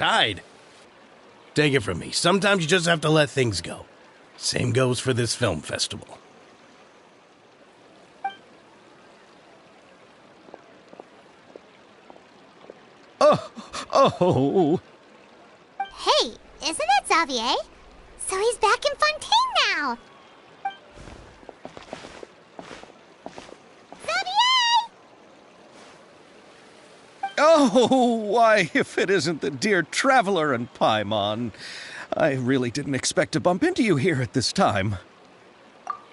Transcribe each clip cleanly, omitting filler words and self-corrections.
Hide. Take it from me. Sometimes you just have to let things go. Same goes for this film festival. Oh! Hey, isn't that Xavier? So he's back in Fontaine now! Xavier! Oh, why, if it isn't the dear Traveler and Paimon. I really didn't expect to bump into you here at this time.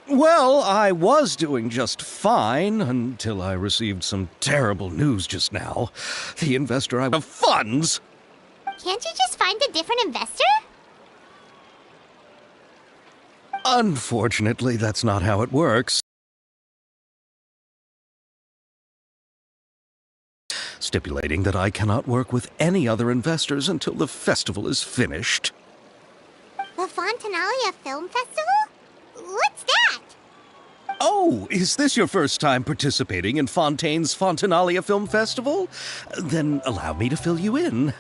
Well, I was doing just fine until I received some terrible news just now. The investor I have funds! Can't you just find a different investor? Unfortunately, that's not how it works. Stipulating that I cannot work with any other investors until the festival is finished. The Fontanalia Film Festival? What's that? Oh, is this your first time participating in Fontaine's Fontanalia Film Festival? Then allow me to fill you in.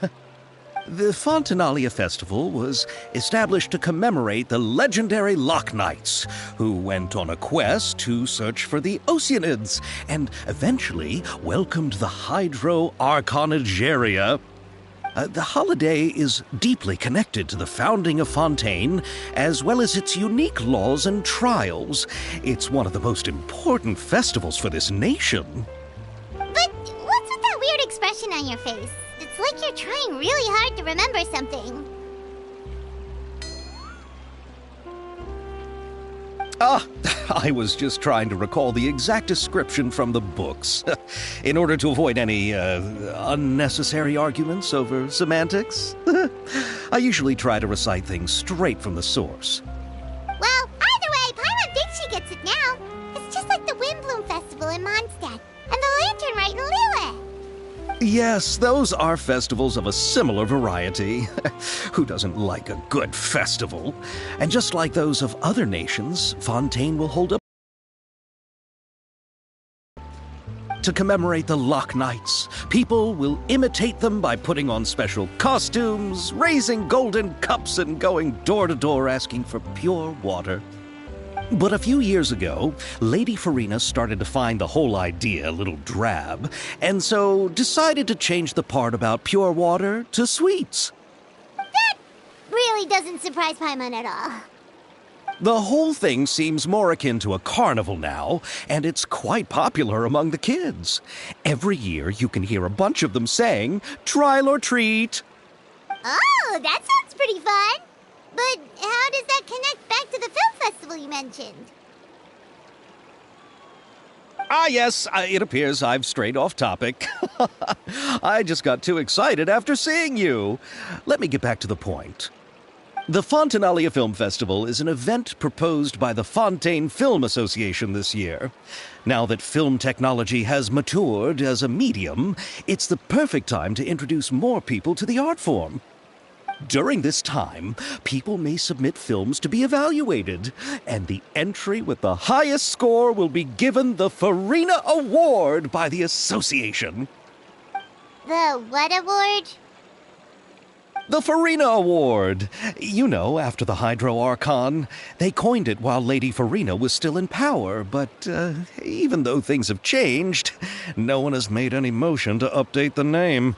The Fontanalia Festival was established to commemorate the legendary Loch Knights, who went on a quest to search for the Oceanids and eventually welcomed the Hydro Arconageria. The holiday is deeply connected to the founding of Fontaine, as well as its unique laws and trials. It's one of the most important festivals for this nation. But what's with that weird expression on your face? It's like you're trying really hard to remember something. I was just trying to recall the exact description from the books, in order to avoid any unnecessary arguments over semantics. I usually try to recite things straight from the source. Well, either way, Paimon thinks she gets it now. It's just like the Windbloom Festival in Mondstadt, and the Lantern Rite in Lille. Yes, those are festivals of a similar variety. Who doesn't like a good festival? And just like those of other nations, Fontaine will hold up to commemorate the Loch Knights. People will imitate them by putting on special costumes, raising golden cups, and going door to door asking for pure water. But a few years ago, Lady Farina started to find the whole idea a little drab, and so decided to change the part about pure water to sweets. That really doesn't surprise Paimon at all. The whole thing seems more akin to a carnival now, and it's quite popular among the kids. Every year you can hear a bunch of them saying, "Trial or treat." Oh, that sounds pretty fun. But how does that connect back to the film festival you mentioned? Yes, it appears I've strayed off topic. I just got too excited after seeing you. Let me get back to the point. The Fontanalia Film Festival is an event proposed by the Fontaine Film Association this year. Now that film technology has matured as a medium, it's the perfect time to introduce more people to the art form. During this time, people may submit films to be evaluated, and the entry with the highest score will be given the Farina Award by the association. The what award? The Farina Award. You know, after the Hydro Archon. They coined it while Lady Farina was still in power, but even though things have changed, no one has made any motion to update the name.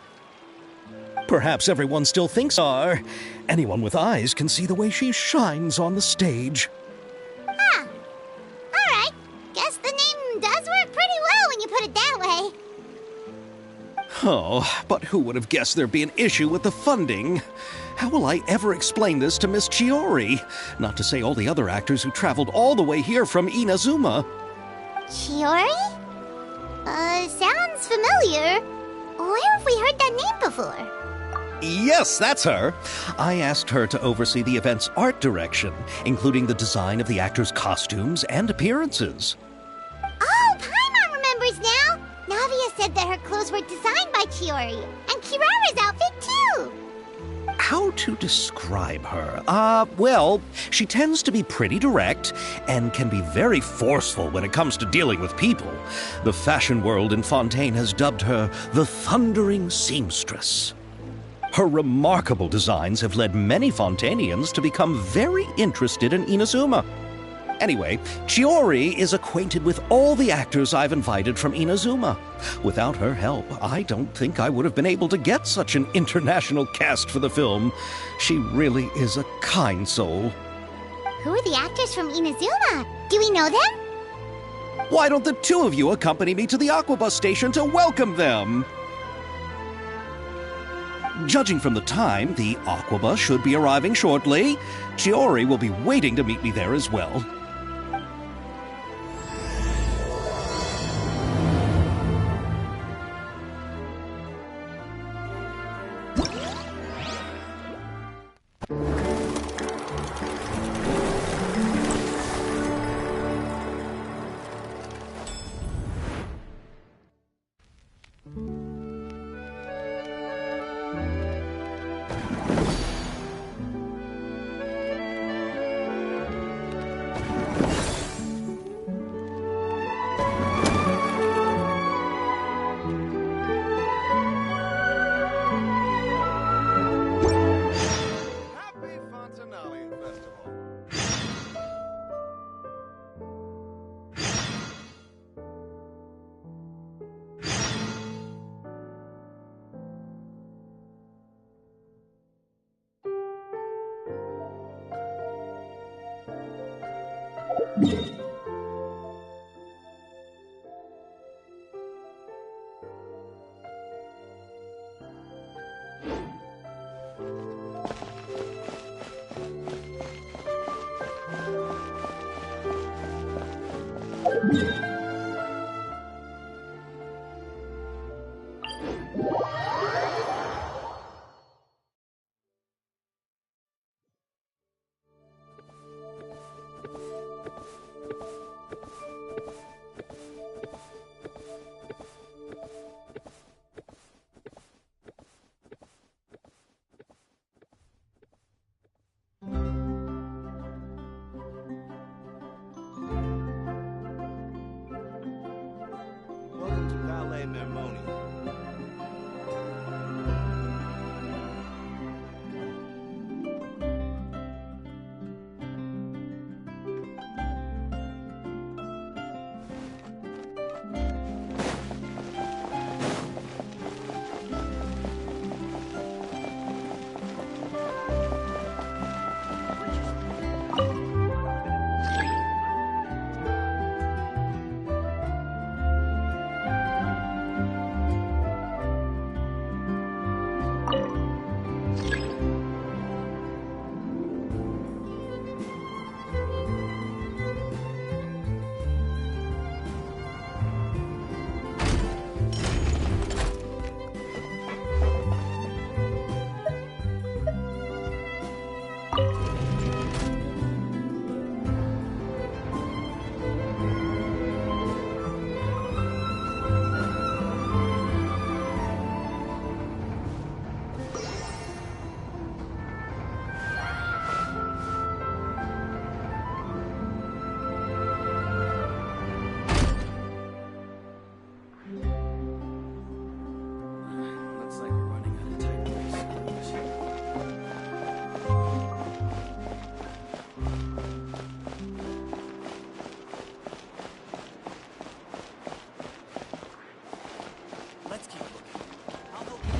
Perhaps everyone still thinks are. Anyone with eyes can see the way she shines on the stage. Huh. All right. Guess the name does work pretty well when you put it that way. Oh, but who would have guessed there'd be an issue with the funding? How will I ever explain this to Miss Chiori? Not to say all the other actors who traveled all the way here from Inazuma. Chiori? Sounds familiar. Where have we heard that name before? Yes, that's her. I asked her to oversee the event's art direction, including the design of the actors' costumes and appearances. Oh, Paimon remembers now! Navia said that her clothes were designed by Chiori, and Kirara's outfit too! How to describe her? Well, she tends to be pretty direct and can be very forceful when it comes to dealing with people. The fashion world in Fontaine has dubbed her the Thundering Seamstress. Her remarkable designs have led many Fontanians to become very interested in Inazuma. Anyway, Chiori is acquainted with all the actors I've invited from Inazuma. Without her help, I don't think I would have been able to get such an international cast for the film. She really is a kind soul. Who are the actors from Inazuma? Do we know them? Why don't the two of you accompany me to the Aquabus station to welcome them? Judging from the time, the Aquabus should be arriving shortly. Chiori will be waiting to meet me there as well. Welcome to Ballet Mermoni. Looks like we're running out of time for this. Let's keep looking. I'll help you.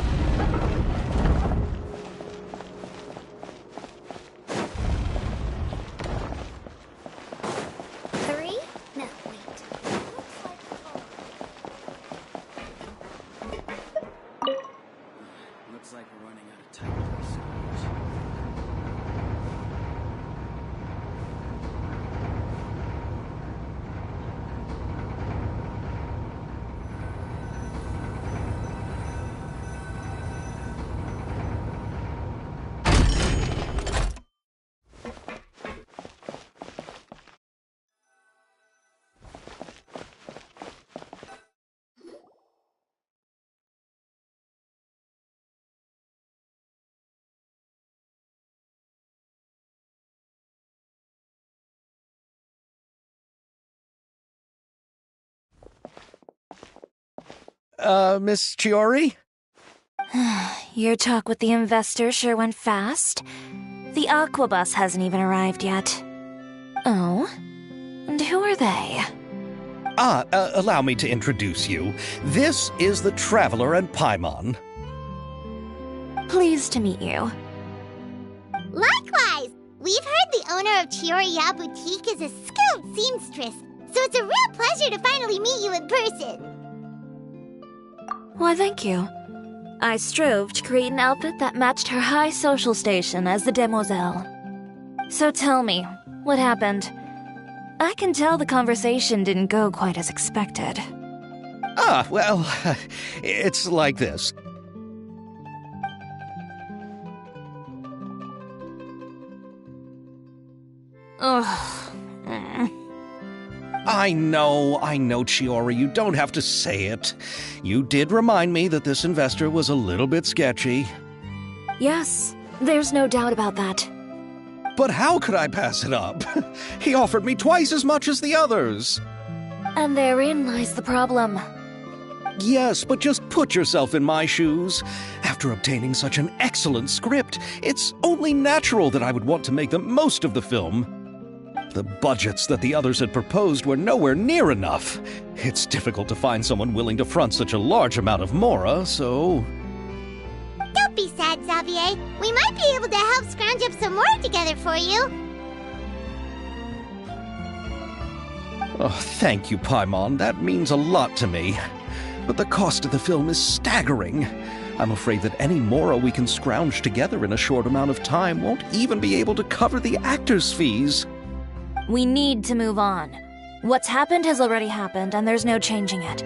Three? No, wait. Looks like we're running out of time for this. Miss Chiori? Your talk with the investor sure went fast. The Aquabus hasn't even arrived yet. Oh? And who are they? Allow me to introduce you. This is the Traveler and Paimon. Pleased to meet you. Likewise! We've heard the owner of Chioriya Boutique is a skilled seamstress, so it's a real pleasure to finally meet you in person. Why, thank you. I strove to create an outfit that matched her high social station as the demoiselle. So tell me, what happened? I can tell the conversation didn't go quite as expected. Well, it's like this. Ugh. I know, Chiori, you don't have to say it. You did remind me that this investor was a little bit sketchy. Yes, there's no doubt about that. But how could I pass it up? He offered me twice as much as the others. And therein lies the problem. Yes, but just put yourself in my shoes. After obtaining such an excellent script, it's only natural that I would want to make the most of the film. The budgets that the others had proposed were nowhere near enough. It's difficult to find someone willing to front such a large amount of mora, so... Don't be sad, Xavier. We might be able to help scrounge up some more together for you. Oh, thank you, Paimon. That means a lot to me. But the cost of the film is staggering. I'm afraid that any mora we can scrounge together in a short amount of time won't even be able to cover the actors' fees. We need to move on. What's happened has already happened, and there's no changing it.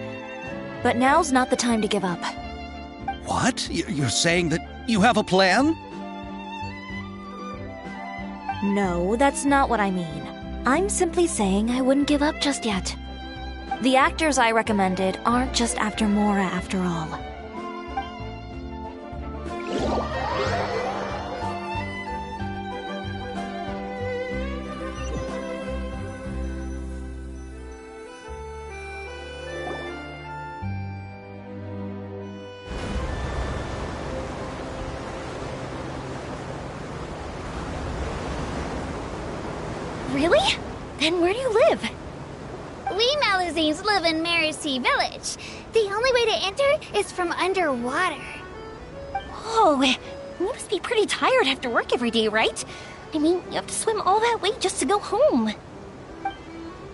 But now's not the time to give up. What? You're saying that you have a plan? No, that's not what I mean. I'm simply saying I wouldn't give up just yet. The actors I recommended aren't just after Mora after all. Really? Then where do you live? We Malazines live in Mercy Village. The only way to enter is from underwater. Oh, you must be pretty tired after work every day, right? I mean, you have to swim all that way just to go home.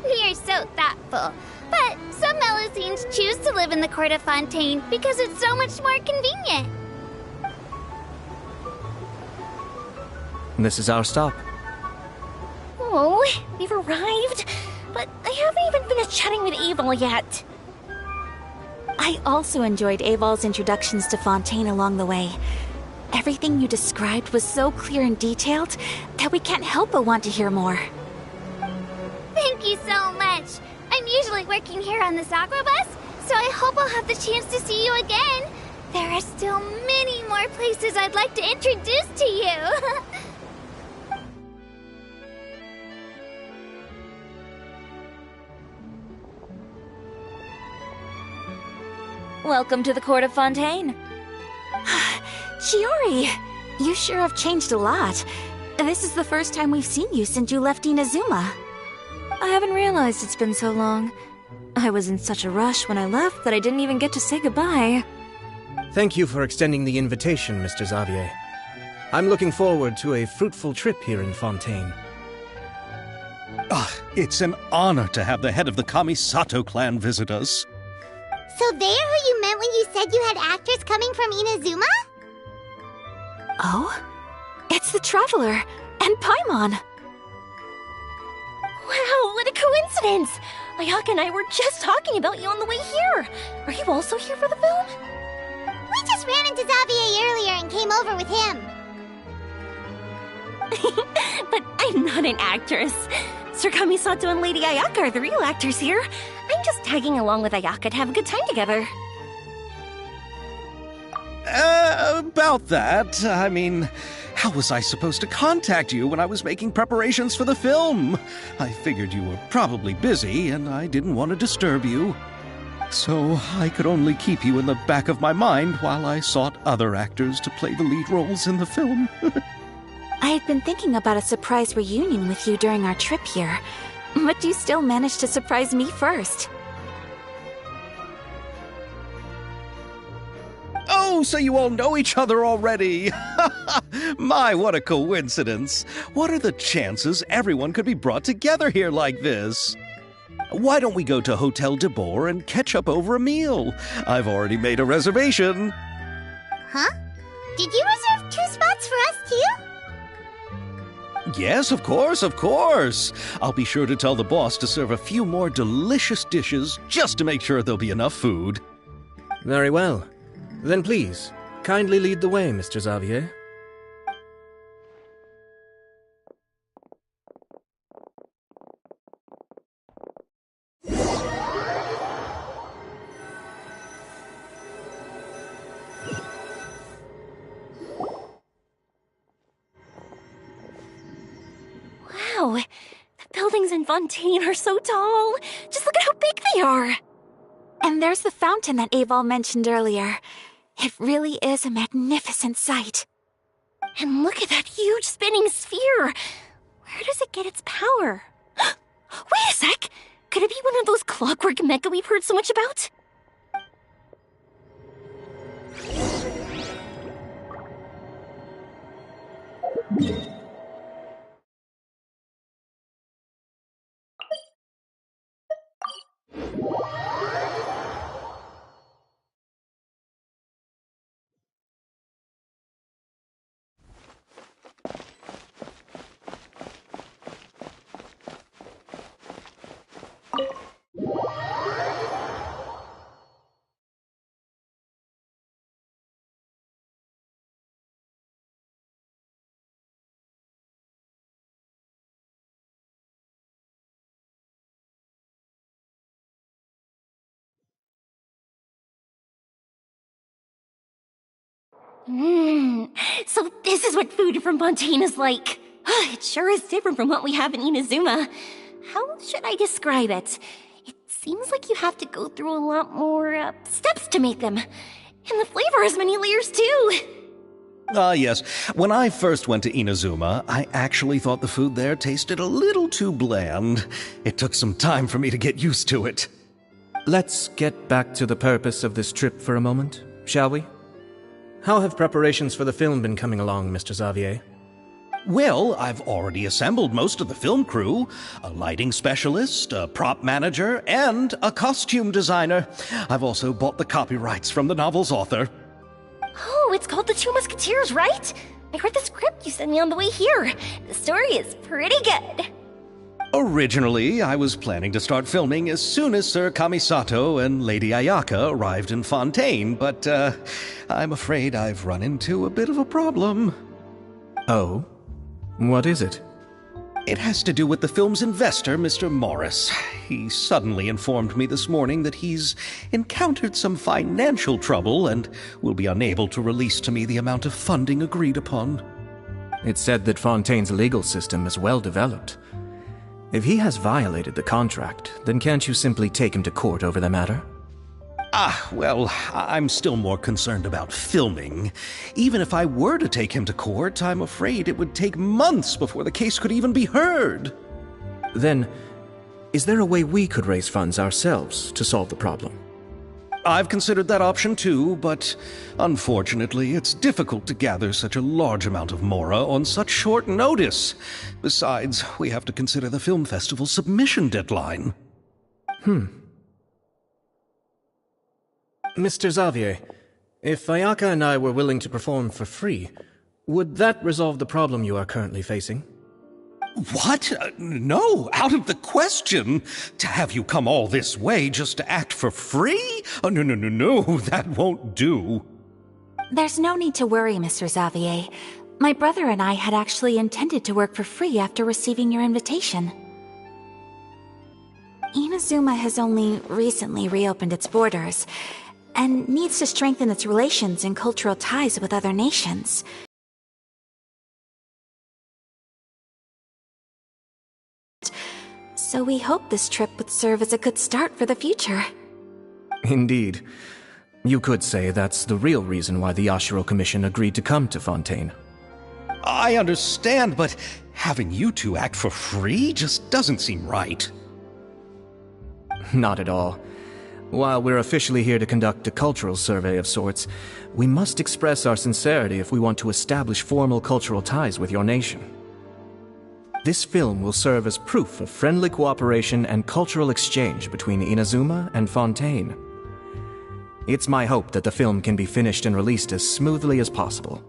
We are so thoughtful. But some Malazines choose to live in the Court of Fontaine because it's so much more convenient. This is our stop. Oh, we've arrived, but I haven't even finished chatting with Aval yet. I also enjoyed Aval's introductions to Fontaine along the way. Everything you described was so clear and detailed that we can't help but want to hear more. Thank you so much. I'm usually working here on this aqua bus, so I hope I'll have the chance to see you again. There are still many more places I'd like to introduce to you. Welcome to the Court of Fontaine. Chiori, you sure have changed a lot. This is the first time we've seen you since you left Inazuma. I haven't realized it's been so long. I was in such a rush when I left that I didn't even get to say goodbye. Thank you for extending the invitation, Mr. Xavier. I'm looking forward to a fruitful trip here in Fontaine. It's an honor to have the head of the Kamisato clan visit us. So they're who you meant when you said you had actors coming from Inazuma? Oh? It's the Traveler and Paimon. Wow, what a coincidence! Ayaka and I were just talking about you on the way here. Are you also here for the film? We just ran into Xavier earlier and came over with him. But I'm not an actress. Sir Kamisato and Lady Ayaka are the real actors here. I'm just tagging along with Ayaka to have a good time together. About that, I mean, how was I supposed to contact you when I was making preparations for the film? I figured you were probably busy, and I didn't want to disturb you. So I could only keep you in the back of my mind while I sought other actors to play the lead roles in the film. I had been thinking about a surprise reunion with you during our trip here, but you still managed to surprise me first. Oh, so you all know each other already! My, what a coincidence! What are the chances everyone could be brought together here like this? Why don't we go to Hotel de Boer and catch up over a meal? I've already made a reservation. Huh? Did you reserve 2 spots for us too? Yes, of course, of course. I'll be sure to tell the boss to serve a few more delicious dishes just to make sure there'll be enough food. Very well. Then please, kindly lead the way, Mr. Xavier. Wow, the buildings in Fontaine are so tall. Just look at how big they are. And there's the fountain that Aval mentioned earlier. It really is a magnificent sight. And look at that huge spinning sphere. Where does it get its power? Wait a sec! Could it be one of those clockwork mecha we've heard so much about? So this is what food from Fontaine is like. It sure is different from what we have in Inazuma. How should I describe it? It seems like you have to go through a lot more steps to make them. And the flavor has many layers too. Yes. When I first went to Inazuma, I actually thought the food there tasted a little too bland. It took some time for me to get used to it. Let's get back to the purpose of this trip for a moment, shall we? How have preparations for the film been coming along, Mr. Xavier? Well, I've already assembled most of the film crew, a lighting specialist, a prop manager, and a costume designer. I've also bought the copyrights from the novel's author. Oh, it's called The Two Musketeers, right? I read the script you sent me on the way here. The story is pretty good. Originally, I was planning to start filming as soon as Sir Kamisato and Lady Ayaka arrived in Fontaine, but I'm afraid I've run into a bit of a problem. Oh? What is it? It has to do with the film's investor, Mr. Morris. He suddenly informed me this morning that he's encountered some financial trouble and will be unable to release to me the amount of funding agreed upon. It's said that Fontaine's legal system is well developed. If he has violated the contract, then can't you simply take him to court over the matter? Well, I'm still more concerned about filming. Even if I were to take him to court, I'm afraid it would take months before the case could even be heard. Then, is there a way we could raise funds ourselves to solve the problem? I've considered that option too, but unfortunately, it's difficult to gather such a large amount of mora on such short notice. Besides, we have to consider the film festival's submission deadline. Mr. Xavier, if Ayaka and I were willing to perform for free, would that resolve the problem you are currently facing? What? No, out of the question. To have you come all this way just to act for free? Oh, no, that won't do. There's no need to worry, Mr. Xavier. My brother and I had actually intended to work for free after receiving your invitation. Inazuma has only recently reopened its borders, and needs to strengthen its relations and cultural ties with other nations. So we hope this trip would serve as a good start for the future. Indeed. You could say that's the real reason why the Yashiro Commission agreed to come to Fontaine. I understand, but having you two act for free just doesn't seem right. Not at all. While we're officially here to conduct a cultural survey of sorts, we must express our sincerity if we want to establish formal cultural ties with your nation. This film will serve as proof of friendly cooperation and cultural exchange between Inazuma and Fontaine. It's my hope that the film can be finished and released as smoothly as possible.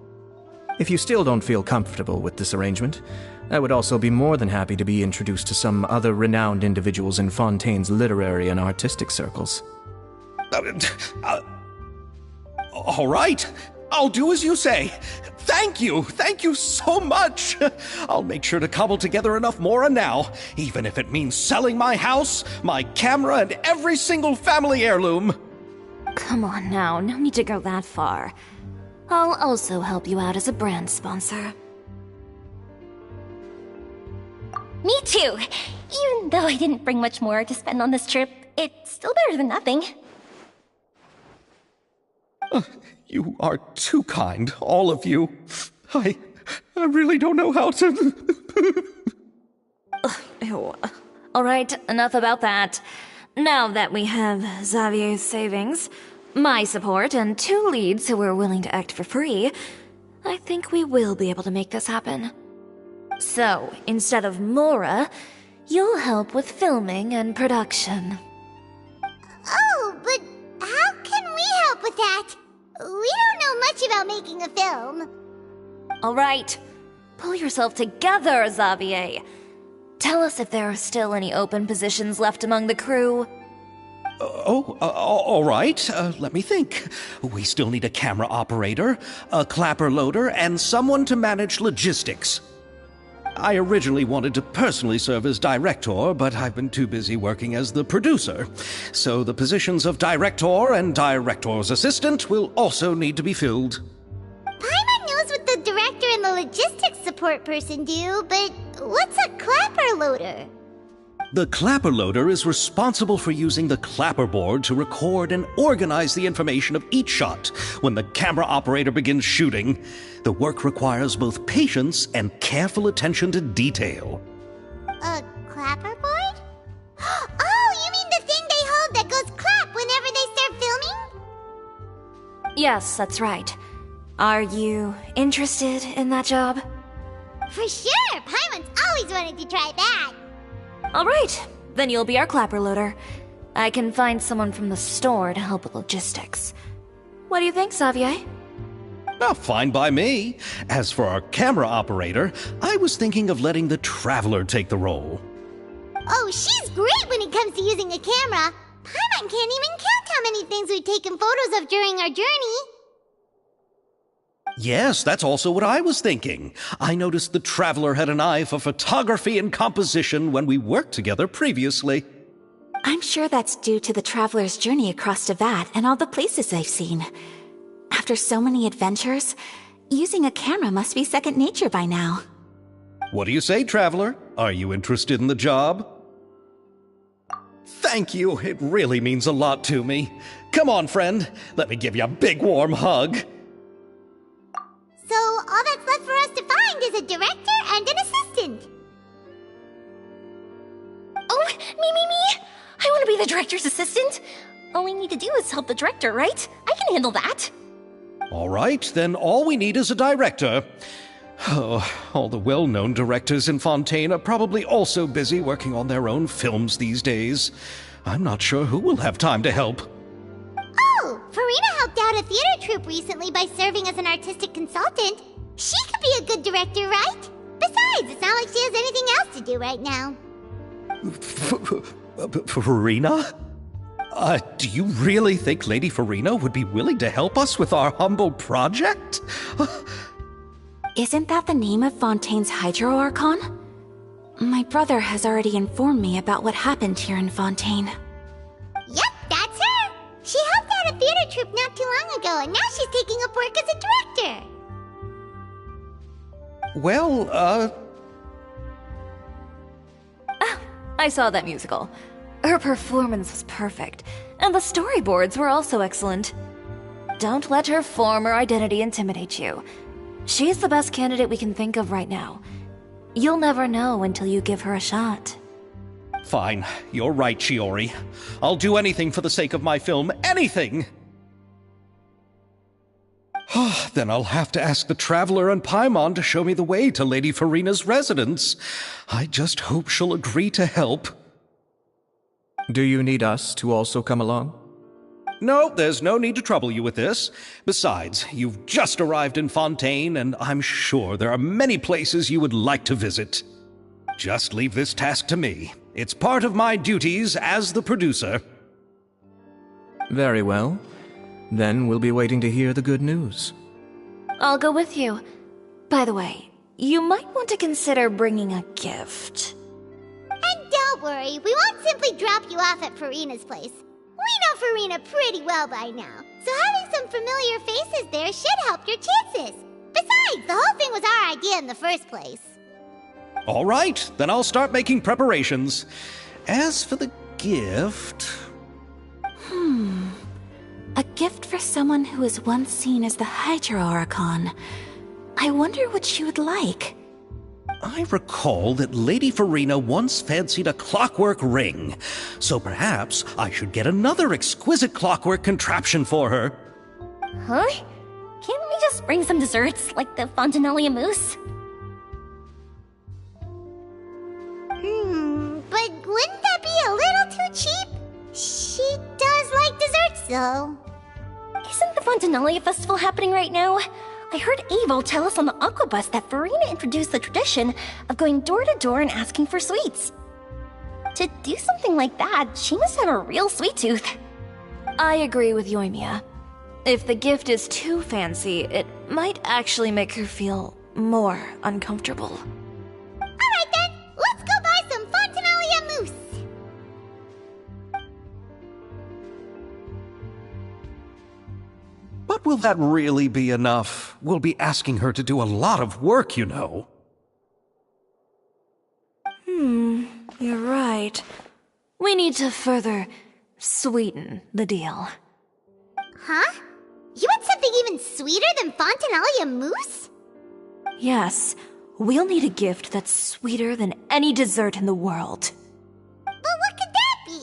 If you still don't feel comfortable with this arrangement, I would also be more than happy to be introduced to some other renowned individuals in Fontaine's literary and artistic circles. All right. I'll do as you say. Thank you so much. I'll make sure to cobble together enough mora now, even if it means selling my house, my camera, and every single family heirloom. Come on now, no need to go that far. I'll also help you out as a brand sponsor. Me too! Even though I didn't bring much more to spend on this trip, it's still better than nothing. You are too kind, all of you. I really don't know how to... Ew. Alright, enough about that. Now that we have Xavier's savings, my support, and 2 leads who are willing to act for free, I think we will be able to make this happen. So, instead of Mora, you'll help with filming and production. Oh, but how can we help with that? We don't know much about making a film. Alright, pull yourself together, Xavier. Tell us if there are still any open positions left among the crew. All right. Let me think. We still need a camera operator, a clapper loader, and someone to manage logistics. I originally wanted to personally serve as director, but I've been too busy working as the producer. So the positions of director and director's assistant will also need to be filled. Paimon knows what the director and the logistics support person do, but what's a clapper loader? The clapper loader is responsible for using the clapper board to record and organize the information of each shot when the camera operator begins shooting. The work requires both patience and careful attention to detail. A clapper board? Oh, you mean the thing they hold that goes clap whenever they start filming? Yes, that's right. Are you interested in that job? For sure! Paimon's always wanted to try that. Alright, then you'll be our clapper loader. I can find someone from the store to help with logistics. What do you think, Xavier? Fine by me. As for our camera operator, I was thinking of letting the Traveler take the role. Oh, she's great when it comes to using a camera. Paimon can't even count how many things we've taken photos of during our journey. Yes, that's also what I was thinking. I noticed the Traveler had an eye for photography and composition when we worked together previously. I'm sure that's due to the Traveler's journey across Teyvat and all the places they've seen. After so many adventures, using a camera must be second nature by now. What do you say, Traveler? Are you interested in the job? Thank you. It really means a lot to me. Come on, friend. Let me give you a big warm hug. So all that's left for us to find is a director and an assistant. Oh, me! I want to be the director's assistant. All we need to do is help the director, right? I can handle that. All right, then all we need is a director. Oh, all the well-known directors in Fontaine are probably also busy working on their own films these days. I'm not sure who will have time to help. Oh, Farina helped out a theater troupe recently by serving as an artistic consultant. She could be a good director, right? Besides, it's not like she has anything else to do right now. Farina? Do you really think Lady Farina would be willing to help us with our humble project? Isn't that the name of Fontaine's Hydro Archon? My brother has already informed me about what happened here in Fontaine. Yep, that's her. She helped out a theater troupe not too long ago, and now she's taking up work as a director. Well, I saw that musical. Her performance was perfect, and the storyboards were also excellent. Don't let her form or identity intimidate you. She's the best candidate we can think of right now. You'll never know until you give her a shot. Fine, you're right, Shiori. I'll do anything for the sake of my film. Anything! Then I'll have to ask the Traveler and Paimon to show me the way to Lady Farina's residence. I just hope she'll agree to help. Do you need us to also come along? No, there's no need to trouble you with this. Besides, you've just arrived in Fontaine, and I'm sure there are many places you would like to visit. Just leave this task to me. It's part of my duties as the producer. Very well. Then we'll be waiting to hear the good news. I'll go with you. By the way, you might want to consider bringing a gift. And don't worry, we won't simply drop you off at Farina's place. We know Farina pretty well by now, so having some familiar faces there should help your chances. Besides, the whole thing was our idea in the first place. All right, then I'll start making preparations. As for the gift... A gift for someone who was once seen as the Hydra Oricon. I wonder what she would like. I recall that Lady Farina once fancied a clockwork ring, so perhaps I should get another exquisite clockwork contraption for her. Huh? Can't we just bring some desserts, like the Fontanalia mousse? But wouldn't that be a little too cheap? She does like desserts, though. Isn't the Fontanalia Festival happening right now? I heard Abel tell us on the Aquabus that Farina introduced the tradition of going door to door and asking for sweets. To do something like that, she must have a real sweet tooth. I agree with Yoimiya. If the gift is too fancy, it might actually make her feel more uncomfortable. Alright then, let's go buy some Fontanalia mousse. But will that really be enough? We'll be asking her to do a lot of work, you know. You're right. We need to further sweeten the deal. Huh? You want something even sweeter than Fontanalia mousse? Yes, we'll need a gift that's sweeter than any dessert in the world. But what could that be?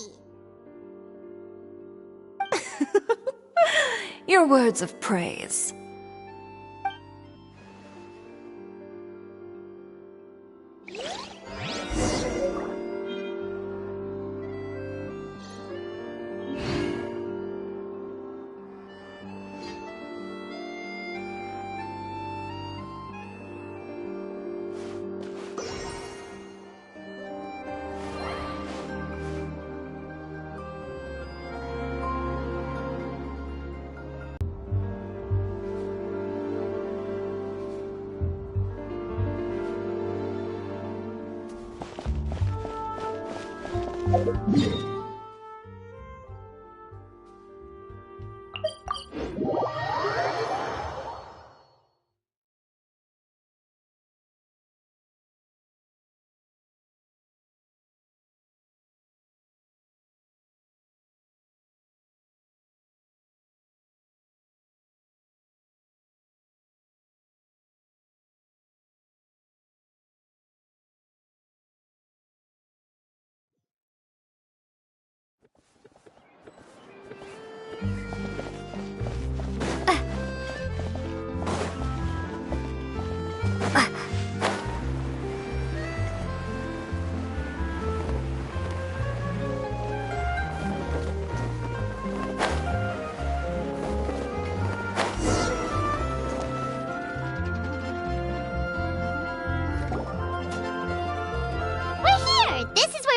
Your words of praise.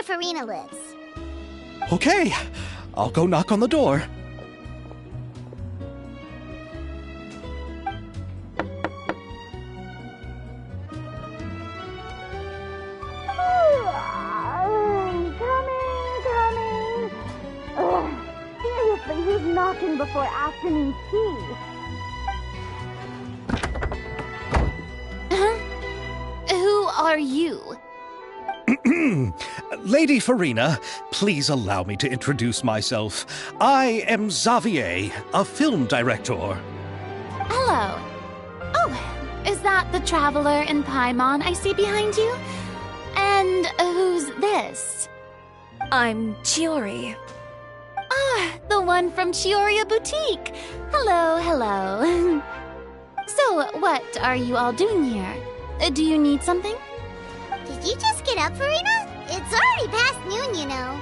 Farina lives. Okay, I'll go knock on the door. Coming. Ugh, seriously, who's knocking before afternoon tea? Who are you? Lady Farina, please allow me to introduce myself. I am Xavier, a film director. Hello. Oh, is that the traveler in Paimon I see behind you? And who's this? I'm Chiori. Ah, the one from Chioria Boutique. Hello, hello. So, what are you all doing here? Do you need something? Did you just get up, Farina? It's already past noon, you know.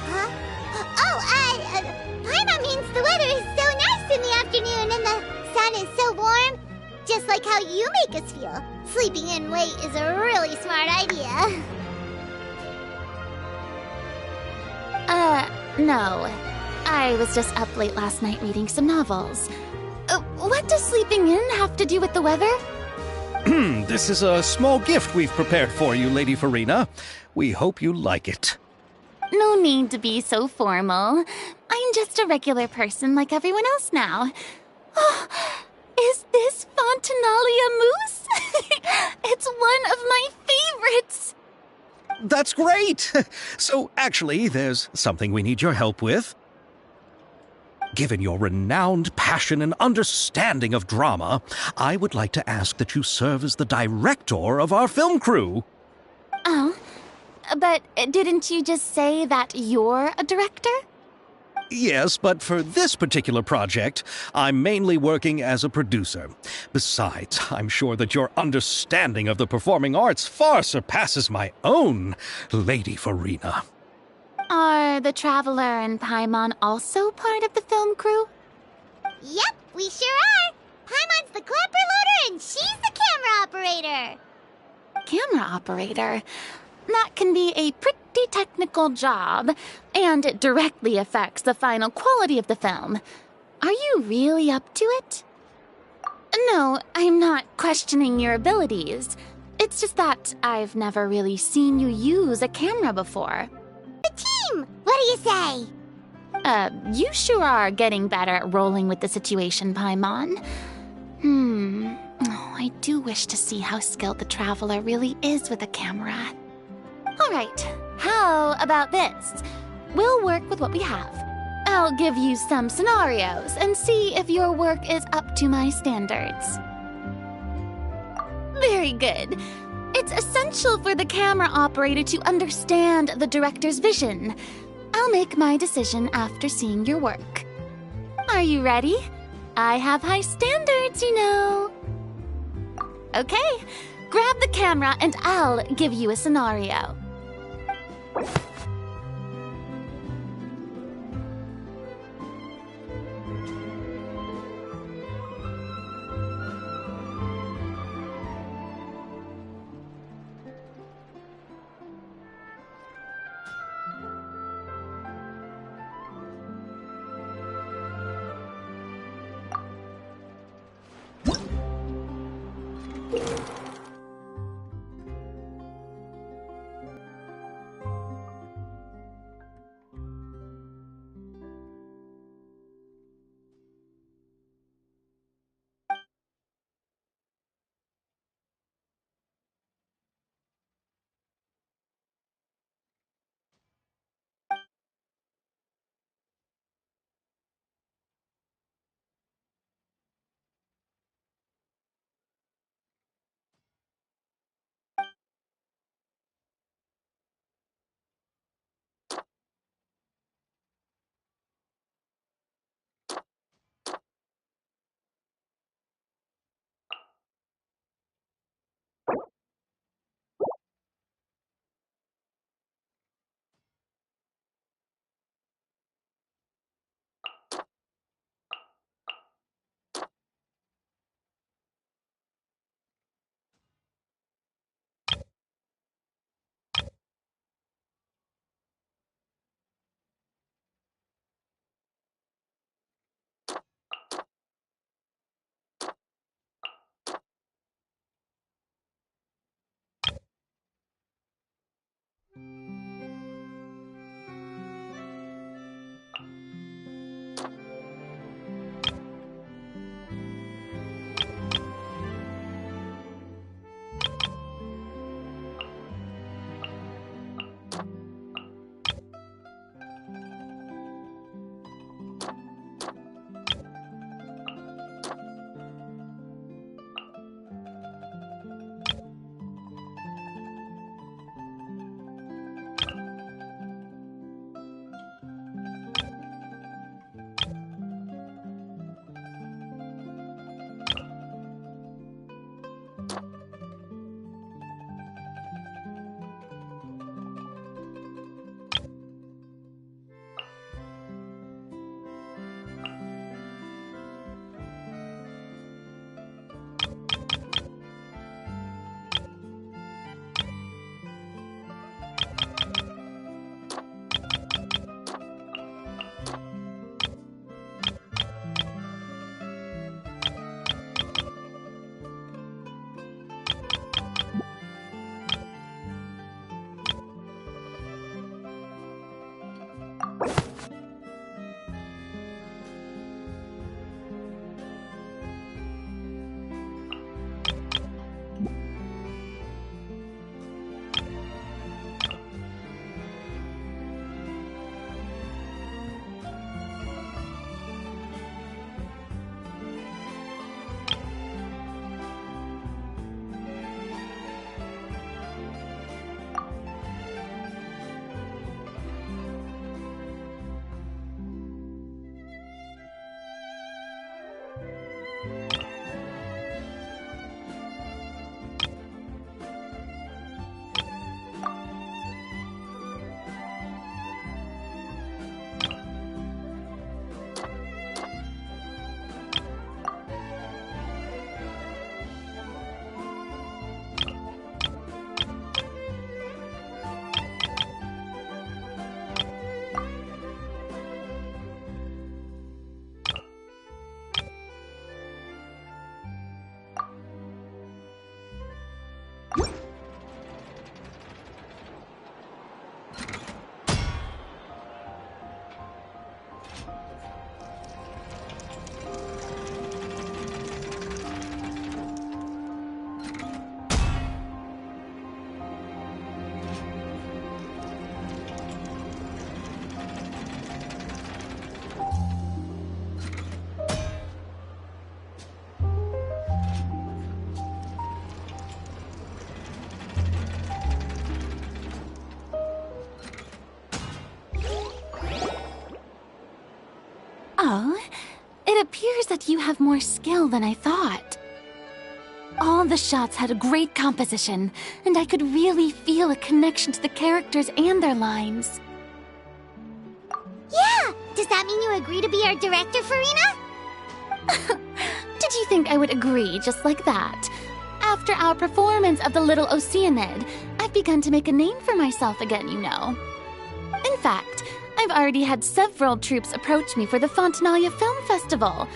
Huh? Oh, Paimon means the weather is so nice in the afternoon and the sun is so warm. Just like how you make us feel. Sleeping in late is a really smart idea. No. I was just up late last night reading some novels. What does sleeping in have to do with the weather? This is a small gift we've prepared for you, Lady Farina. We hope you like it. No need to be so formal. I'm just a regular person like everyone else now. Oh, is this Fontinalia mousse? It's one of my favorites. That's great! So, actually, there's something we need your help with. Given your renowned passion and understanding of drama, I would like to ask that you serve as the director of our film crew. Oh, but didn't you just say that you're a director? Yes, but for this particular project, I'm mainly working as a producer. Besides, I'm sure that your understanding of the performing arts far surpasses my own, Lady Farina. Are the Traveler and Paimon also part of the film crew? Yep, we sure are. Paimon's the clapper loader and she's the camera operator. Camera operator? That can be a pretty technical job, and it directly affects the final quality of the film. Are you really up to it? No, I'm not questioning your abilities. It's just that I've never really seen you use a camera before. The team! What do you say? You sure are getting better at rolling with the situation, Paimon. Oh, I do wish to see how skilled the Traveler really is with a camera. Alright, how about this? We'll work with what we have. I'll give you some scenarios and see if your work is up to my standards. Very good. It's essential for the camera operator to understand the director's vision. I'll make my decision after seeing your work. Are you ready? I have high standards, you know. Okay, grab the camera and I'll give you a scenario. It appears that you have more skill than I thought. All the shots had a great composition, and I could really feel a connection to the characters and their lines. Yeah! Does that mean you agree to be our director, Farina? Did you think I would agree just like that? After our performance of The Little Oceanid, I've begun to make a name for myself again, you know. In fact, I've already had several troops approach me for the Fontanalia Film Festival.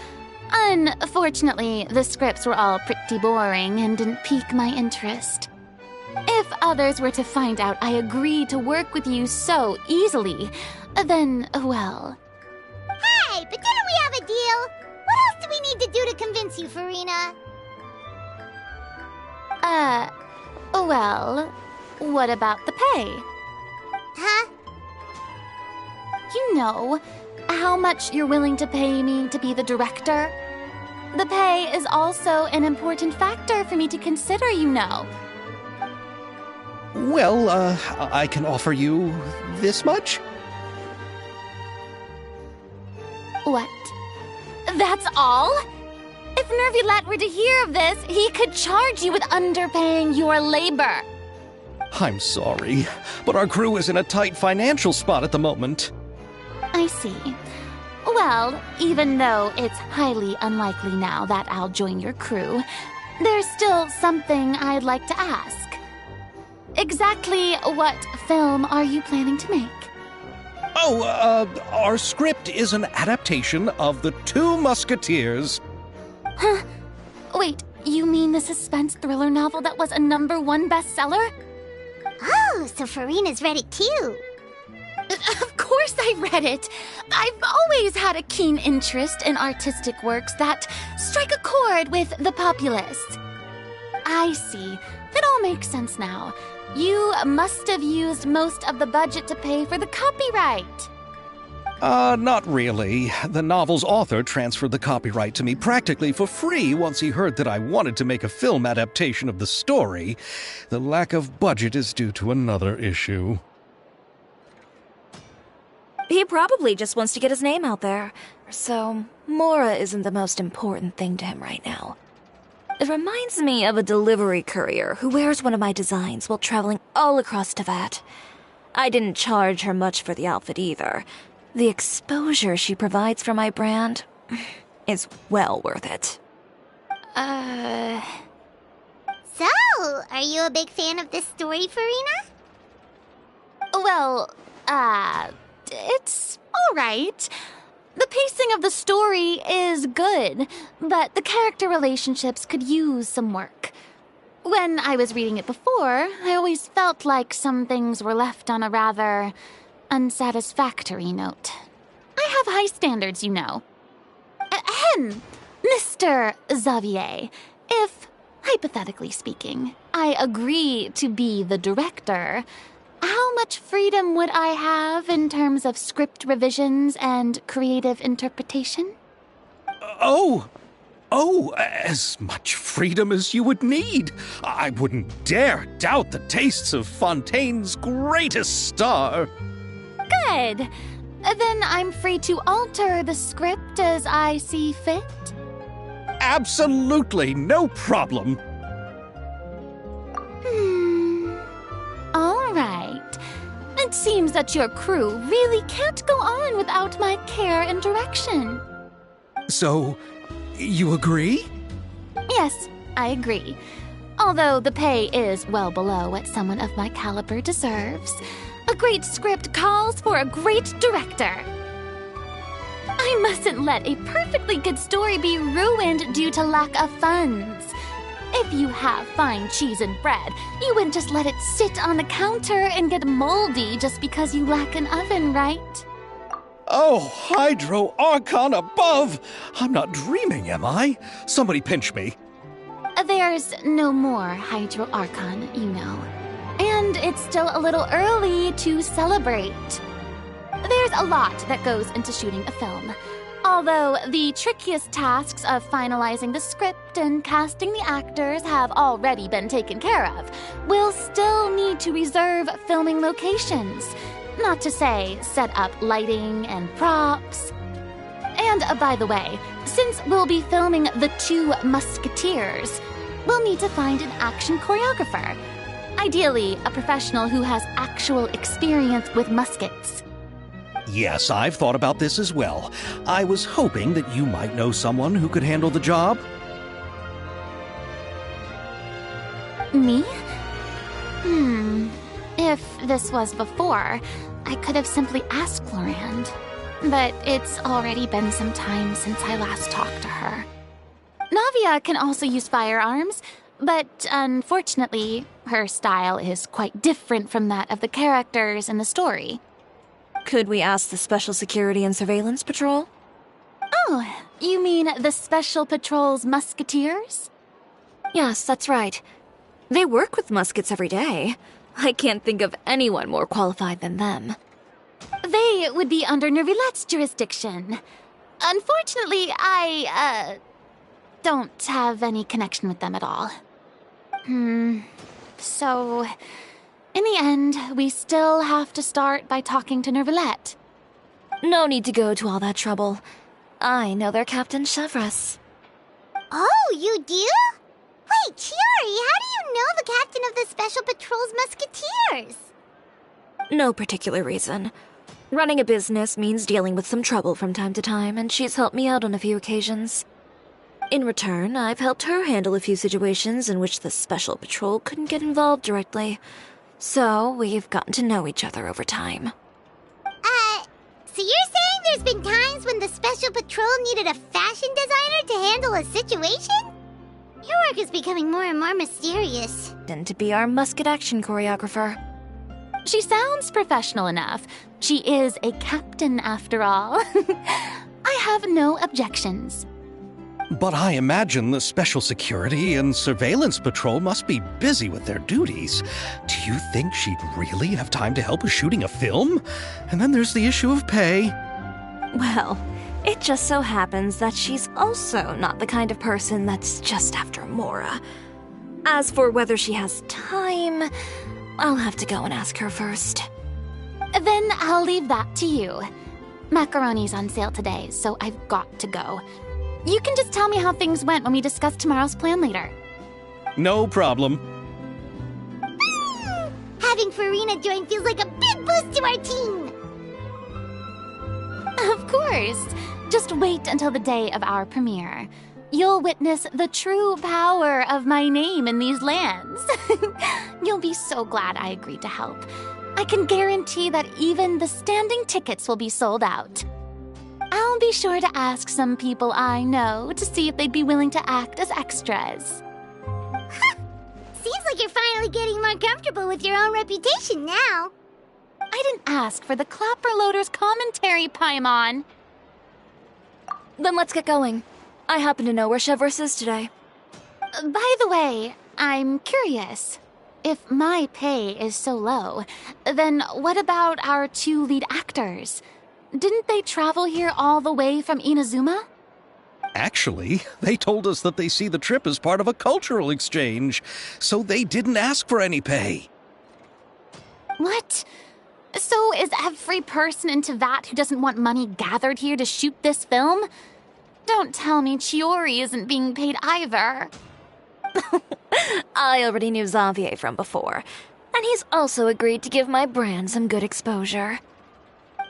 Unfortunately, the scripts were all pretty boring and didn't pique my interest. If others were to find out I agreed to work with you so easily, then, well... Hey, but didn't we have a deal? What else do we need to do to convince you, Farina? Well, what about the pay? Huh? You know, how much you're willing to pay me to be the director? The pay is also an important factor for me to consider, you know. Well, I can offer you this much? What? That's all? If Nervilat were to hear of this, he could charge you with underpaying your labor. I'm sorry, but our crew is in a tight financial spot at the moment. I see. Well, even though it's highly unlikely now that I'll join your crew, there's still something I'd like to ask. Exactly what film are you planning to make? Oh, our script is an adaptation of The Two Musketeers. Huh? Wait, you mean the suspense thriller novel that was a #1 bestseller? Oh, so Farina's read it too. Of course I read it. I've always had a keen interest in artistic works that strike a chord with the populace. I see. That all makes sense now. You must have used most of the budget to pay for the copyright. Not really. The novel's author transferred the copyright to me practically for free once he heard that I wanted to make a film adaptation of the story. The lack of budget is due to another issue. He probably just wants to get his name out there. So, Mora isn't the most important thing to him right now. It reminds me of a delivery courier who wears one of my designs while traveling all across Teyvat. I didn't charge her much for the outfit either. The exposure she provides for my brand is well worth it. So, are you a big fan of this story, Farina? Well, it's alright. The pacing of the story is good, but the character relationships could use some work. When I was reading it before, I always felt like some things were left on a rather unsatisfactory note. I have high standards, you know. Ahem, Mr. Xavier, if, hypothetically speaking, I agree to be the director, how much freedom would I have in terms of script revisions and creative interpretation? Oh, as much freedom as you would need. I wouldn't dare doubt the tastes of Fontaine's greatest star. Good. Then I'm free to alter the script as I see fit? Absolutely, no problem. All right. It seems that your crew really can't go on without my care and direction. So, you agree? Yes, I agree. Although the pay is well below what someone of my caliber deserves. A great script calls for a great director. I mustn't let a perfectly good story be ruined due to lack of funds. If you have fine cheese and bread, you wouldn't just let it sit on the counter and get moldy just because you lack an oven, right? Oh, Hydro Archon above! I'm not dreaming, am I? Somebody pinch me. There's no more Hydro Archon, you know. And it's still a little early to celebrate. There's a lot that goes into shooting a film. Although the trickiest tasks of finalizing the script and casting the actors have already been taken care of, we'll still need to reserve filming locations. Not to say set up lighting and props. And by the way, since we'll be filming The Two Musketeers, we'll need to find an action choreographer. Ideally, a professional who has actual experience with muskets. Yes, I've thought about this as well. I was hoping that you might know someone who could handle the job. Me? If this was before, I could have simply asked Florand. But it's already been some time since I last talked to her. Navia can also use firearms, but unfortunately, her style is quite different from that of the characters in the story. Could we ask the Special Security and Surveillance Patrol? Oh, you mean the Special Patrol's Musketeers? Yes, that's right. They work with muskets every day. I can't think of anyone more qualified than them. They would be under Nervilette's jurisdiction. Unfortunately, I don't have any connection with them at all. So, in the end, we still have to start by talking to Nervilette. No need to go to all that trouble. I know their Captain Chevres. Oh, you do? Wait, Chiori, how do you know the captain of the Special Patrol's Musketeers? No particular reason. Running a business means dealing with some trouble from time to time, and she's helped me out on a few occasions. In return, I've helped her handle a few situations in which the Special Patrol couldn't get involved directly. So, we've gotten to know each other over time. So you're saying there's been times when the Special Patrol needed a fashion designer to handle a situation? Your work is becoming more and more mysterious. And to be our musket action choreographer. She sounds professional enough. She is a captain, after all. I have no objections. But I imagine the Special Security and Surveillance Patrol must be busy with their duties. Do you think she'd really have time to help with shooting a film? And then there's the issue of pay. Well, it just so happens that she's also not the kind of person that's just after Mora. As for whether she has time, I'll have to go and ask her first. Then I'll leave that to you. Macaroni's on sale today, so I've got to go. You can just tell me how things went when we discuss tomorrow's plan later. No problem. Having Farina join feels like a big boost to our team. Of course. Just wait until the day of our premiere. You'll witness the true power of my name in these lands. You'll be so glad I agreed to help. I can guarantee that even the standing tickets will be sold out. I'll be sure to ask some people I know to see if they'd be willing to act as extras. Seems like you're finally getting more comfortable with your own reputation now. I didn't ask for the Clapper Loader's commentary, Paimon. Then let's get going. I happen to know where Chevres is today. By the way, I'm curious. If my pay is so low, then what about our two lead actors? Didn't they travel here all the way from Inazuma? Actually, they told us that they see the trip as part of a cultural exchange, so they didn't ask for any pay. What? So is every person in Tevat who doesn't want money gathered here to shoot this film? Don't tell me Chiori isn't being paid either. I already knew Xavier from before, and he's also agreed to give my brand some good exposure.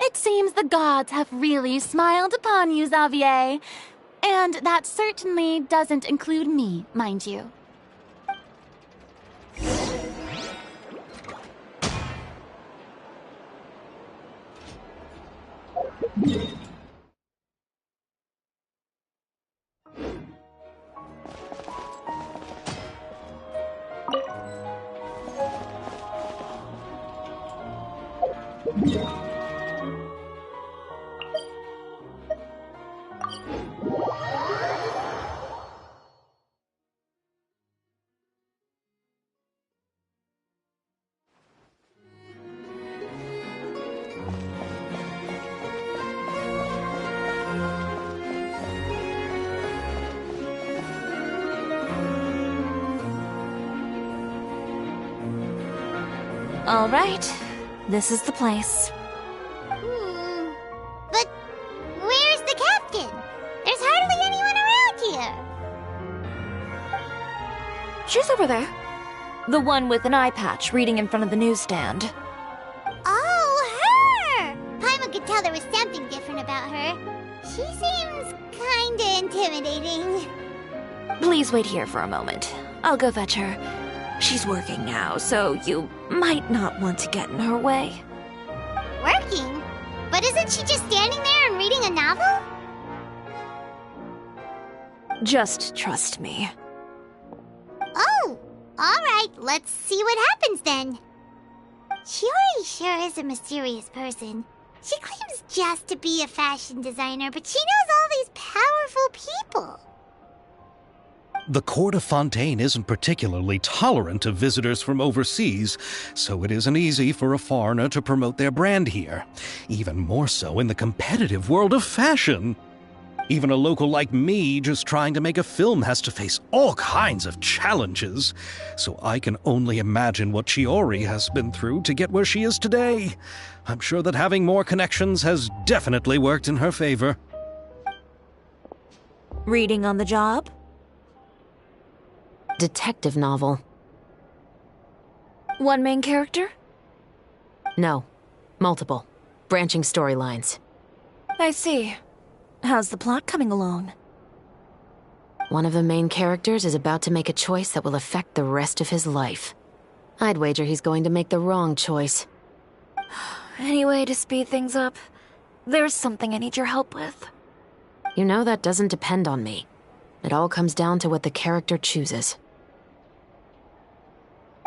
It seems the gods have really smiled upon you, Xavier. And that certainly doesn't include me, mind you. All right, this is the place. But where's the captain? She's over there. The one with an eye patch reading in front of the newsstand. Oh, her! Paimon could tell there was something different about her. She seems kinda intimidating. Please wait here for a moment. I'll go fetch her. She's working now, so you might not want to get in her way. Working? But isn't she just standing there and reading a novel? Just trust me. Oh, alright, let's see what happens then. Chiori sure is a mysterious person. She claims just to be a fashion designer, but she knows all these powerful people. The court of Fontaine isn't particularly tolerant of visitors from overseas, so it isn't easy for a foreigner to promote their brand here. Even more so in the competitive world of fashion. Even a local like me just trying to make a film has to face all kinds of challenges, so I can only imagine what Chiori has been through to get where she is today. I'm sure that having more connections has definitely worked in her favor. Reading on the job? Detective novel. One main character? No. Multiple. Branching storylines. I see. How's the plot coming along? One of the main characters is about to make a choice that will affect the rest of his life. I'd wager he's going to make the wrong choice. Any way to speed things up? There's something I need your help with. You know that doesn't depend on me. It all comes down to what the character chooses.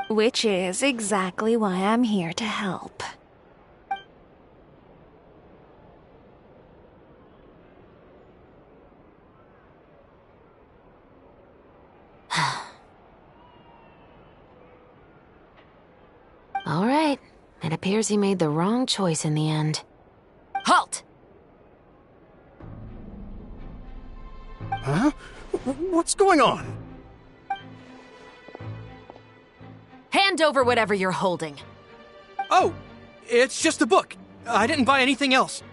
Which is exactly why I'm here to help. All right. It appears he made the wrong choice in the end. Halt! Huh? What's going on? Hand over whatever you're holding. Oh, it's just a book. I didn't buy anything else.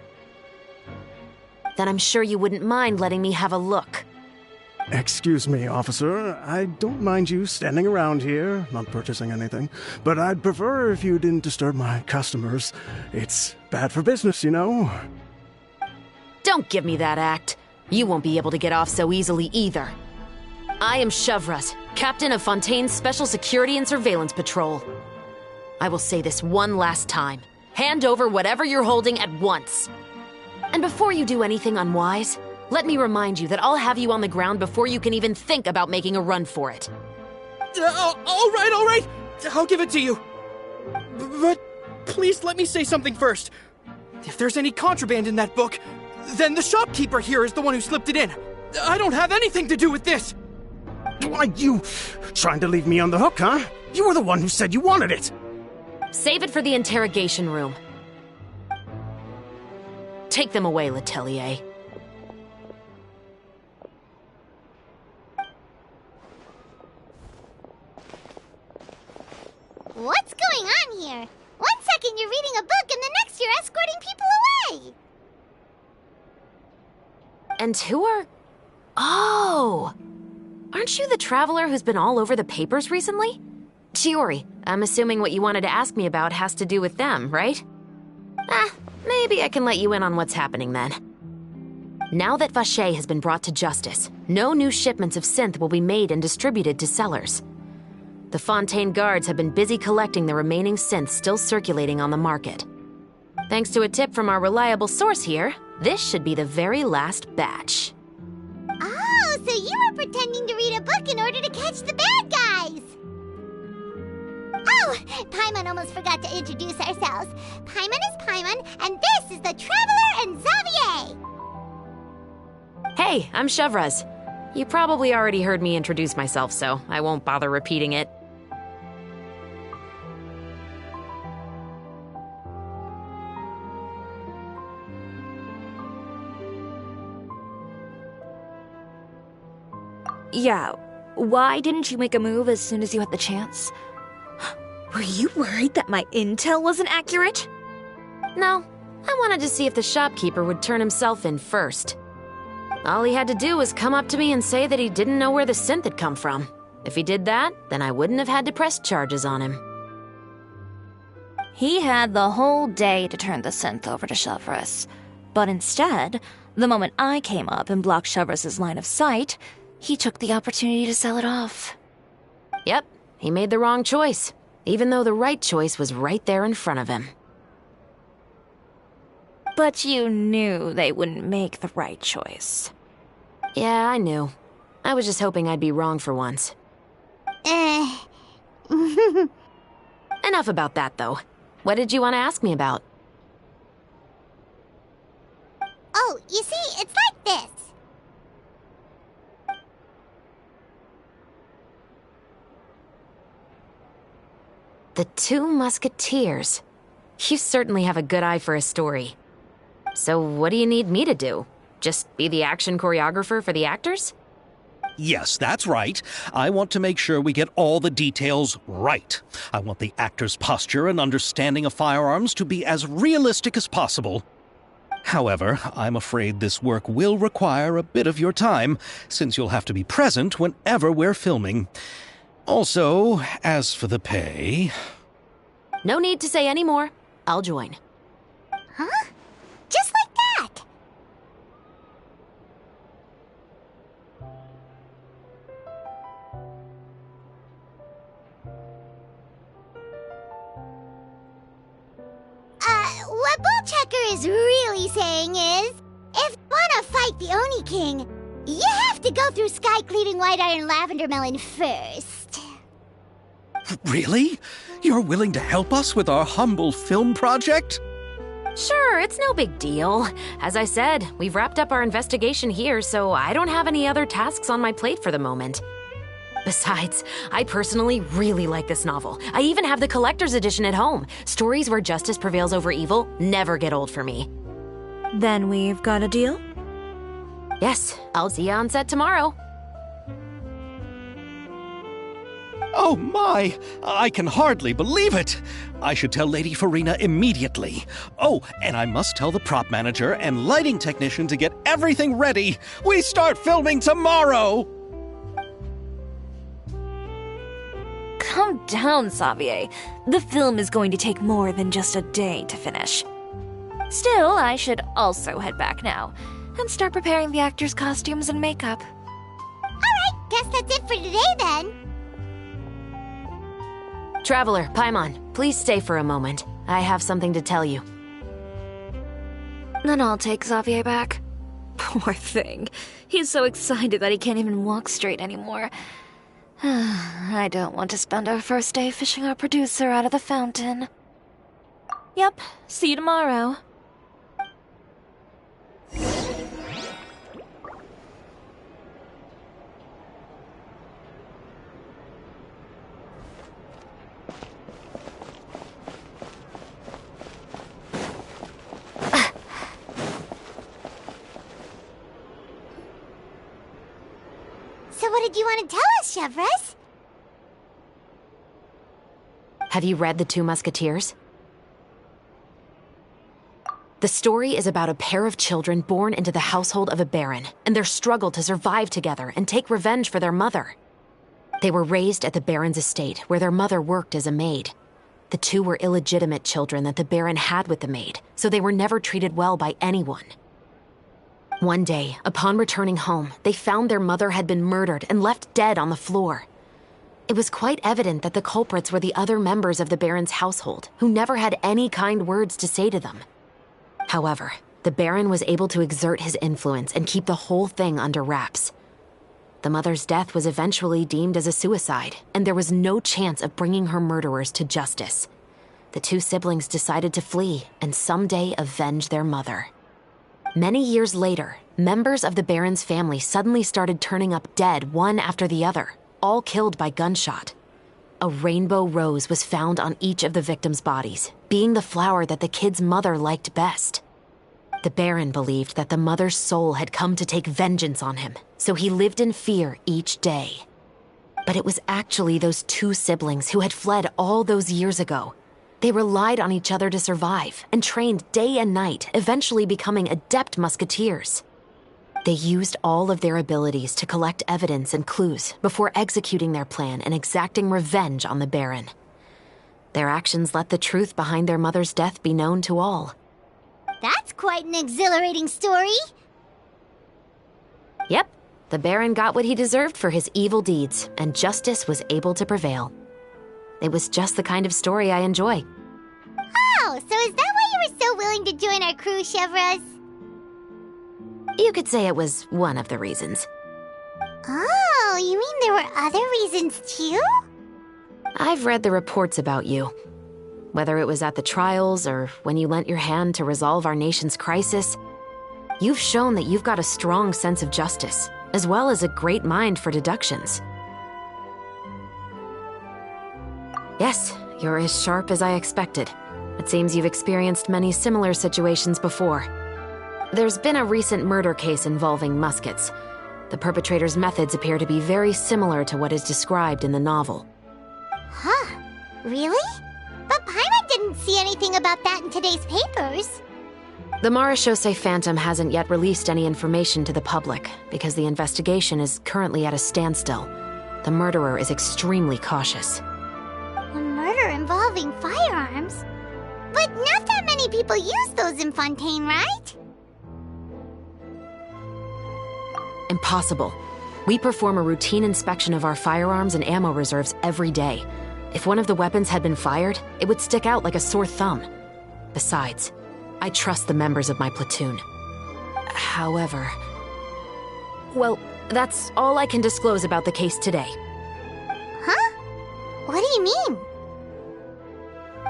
Then I'm sure you wouldn't mind letting me have a look. Excuse me, officer. I don't mind you standing around here, not purchasing anything, but I'd prefer if you didn't disturb my customers. It's bad for business, you know. Don't give me that act. You won't be able to get off so easily either. I am Chevras, captain of Fontaine's Special Security and Surveillance Patrol. I will say this one last time. Hand over whatever you're holding at once. And before you do anything unwise, let me remind you that I'll have you on the ground before you can even think about making a run for it. All right. I'll give it to you. But please let me say something first. If there's any contraband in that book, then the shopkeeper here is the one who slipped it in. I don't have anything to do with this. Why, you trying to leave me on the hook, huh? You were the one who said you wanted it. Save it for the interrogation room. Take them away, Letelier. What's going on here? 1 second you're reading a book and the next you're escorting people away. And who are... Oh! Aren't you the traveler who's been all over the papers recently? Chiori, I'm assuming what you wanted to ask me about has to do with them, right? Maybe I can let you in on what's happening then. Now that Vacher has been brought to justice, no new shipments of synth will be made and distributed to sellers. The Fontaine guards have been busy collecting the remaining synths still circulating on the market. Thanks to a tip from our reliable source here, this should be the very last batch. Oh, so you were pretending to read a book in order to catch the bad guys. Oh, Paimon almost forgot to introduce ourselves. Paimon is Paimon, and this is the Traveler and Xavier. Hey, I'm Chevras. You probably already heard me introduce myself, so I won't bother repeating it. Yeah, why didn't you make a move as soon as you had the chance? Were you worried that my intel wasn't accurate? No, I wanted to see if the shopkeeper would turn himself in first. All he had to do was come up to me and say that he didn't know where the synth had come from. If he did that, then I wouldn't have had to press charges on him. He had the whole day to turn the synth over to Chevreuse. But instead, the moment I came up and blocked Chevreus's line of sight, he took the opportunity to sell it off. Yep, he made the wrong choice, even though the right choice was right there in front of him. But you knew they wouldn't make the right choice. Yeah, I knew. I was just hoping I'd be wrong for once. Enough about that, though. What did you want to ask me about? Oh, you see, it's like this. The Two Musketeers. You certainly have a good eye for a story. So what do you need me to do? Just be the action choreographer for the actors? Yes, that's right. I want to make sure we get all the details right. I want the actor's posture and understanding of firearms to be as realistic as possible. However, I'm afraid this work will require a bit of your time, since you'll have to be present whenever we're filming. Also, as for the pay... No need to say any more. I'll join. Huh? Just like that? What Bullchecker is really saying is, if you want to fight the Oni King, you have to go through Sky Cleaving White Iron Lavender Melon first. Really? You're willing to help us with our humble film project? Sure, it's no big deal. As I said, we've wrapped up our investigation here, so I don't have any other tasks on my plate for the moment. Besides, I personally really like this novel. I even have the collector's edition at home. Stories where justice prevails over evil never get old for me. Then we've got a deal? Yes, I'll see you on set tomorrow. Oh my! I can hardly believe it! I should tell Lady Farina immediately. Oh, and I must tell the prop manager and lighting technician to get everything ready. We start filming tomorrow! Calm down, Xavier. The film is going to take more than just a day to finish. Still, I should also head back now and start preparing the actors' costumes and makeup. Alright, guess that's it for today then. Traveler, Paimon, please stay for a moment. I have something to tell you. Then I'll take Xavier back. Poor thing. He's so excited that he can't even walk straight anymore. I don't want to spend our first day fishing our producer out of the fountain. Yep, see you tomorrow. So what did you want to tell us, Chevreuse? Have you read The Two Musketeers? The story is about a pair of children born into the household of a baron and their struggle to survive together and take revenge for their mother. They were raised at the baron's estate, where their mother worked as a maid. The two were illegitimate children that the baron had with the maid, so they were never treated well by anyone. One day, upon returning home, they found their mother had been murdered and left dead on the floor. It was quite evident that the culprits were the other members of the baron's household, who never had any kind words to say to them. However, the baron was able to exert his influence and keep the whole thing under wraps. The mother's death was eventually deemed as a suicide, and there was no chance of bringing her murderers to justice. The two siblings decided to flee and someday avenge their mother. Many years later, members of the baron's family suddenly started turning up dead one after the other, all killed by gunshot. A rainbow rose was found on each of the victims' bodies, being the flower that the kid's mother liked best. The baron believed that the mother's soul had come to take vengeance on him, so he lived in fear each day. But it was actually those two siblings who had fled all those years ago. They relied on each other to survive and trained day and night, eventually becoming adept musketeers. They used all of their abilities to collect evidence and clues before executing their plan and exacting revenge on the Baron. Their actions let the truth behind their mother's death be known to all. That's quite an exhilarating story. Yep, the Baron got what he deserved for his evil deeds, and justice was able to prevail. It was just the kind of story I enjoy. Oh, so is that why you were so willing to join our crew, Chevreuse? You could say it was one of the reasons. Oh, you mean there were other reasons too? I've read the reports about you. Whether it was at the trials or when you lent your hand to resolve our nation's crisis, you've shown that you've got a strong sense of justice, as well as a great mind for deductions. Yes, you're as sharp as I expected. It seems you've experienced many similar situations before. There's been a recent murder case involving Muskets. The perpetrator's methods appear to be very similar to what is described in the novel. Huh? Really? But Paimon didn't see anything about that in today's papers. The Marechaussee Phantom hasn't yet released any information to the public because the investigation is currently at a standstill. The murderer is extremely cautious. A murder involving firearms? But not that many people use those in Fontaine, right? Impossible. We perform a routine inspection of our firearms and ammo reserves every day. If one of the weapons had been fired, it would stick out like a sore thumb. Besides, I trust the members of my platoon. However... Well, that's all I can disclose about the case today. Huh? What do you mean?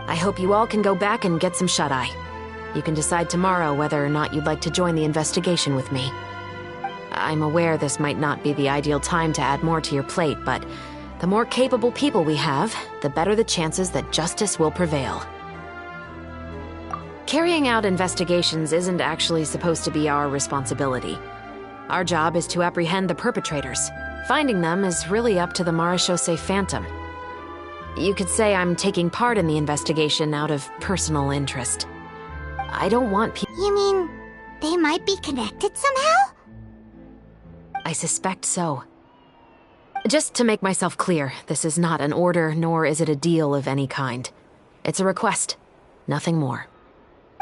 I hope you all can go back and get some shut-eye. You can decide tomorrow whether or not you'd like to join the investigation with me. I'm aware this might not be the ideal time to add more to your plate, but the more capable people we have, the better the chances that justice will prevail. Carrying out investigations isn't actually supposed to be our responsibility. Our job is to apprehend the perpetrators. Finding them is really up to the Marechaussee Phantom. You could say I'm taking part in the investigation out of personal interest. I don't want people... You mean they might be connected somehow? I suspect so. Just to make myself clear, this is not an order, nor is it a deal of any kind. It's a request, nothing more.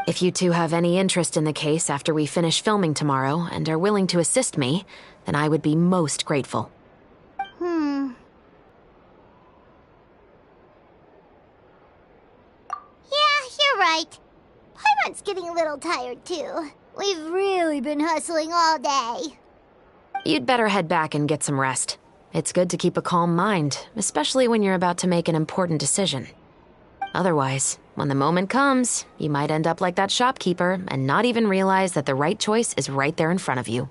If you two have any interest in the case after we finish filming tomorrow and are willing to assist me, then I would be most grateful. Yeah, you're right. Paimon's getting a little tired too. We've really been hustling all day. You'd better head back and get some rest. It's good to keep a calm mind, especially when you're about to make an important decision. Otherwise, when the moment comes, you might end up like that shopkeeper and not even realize that the right choice is right there in front of you.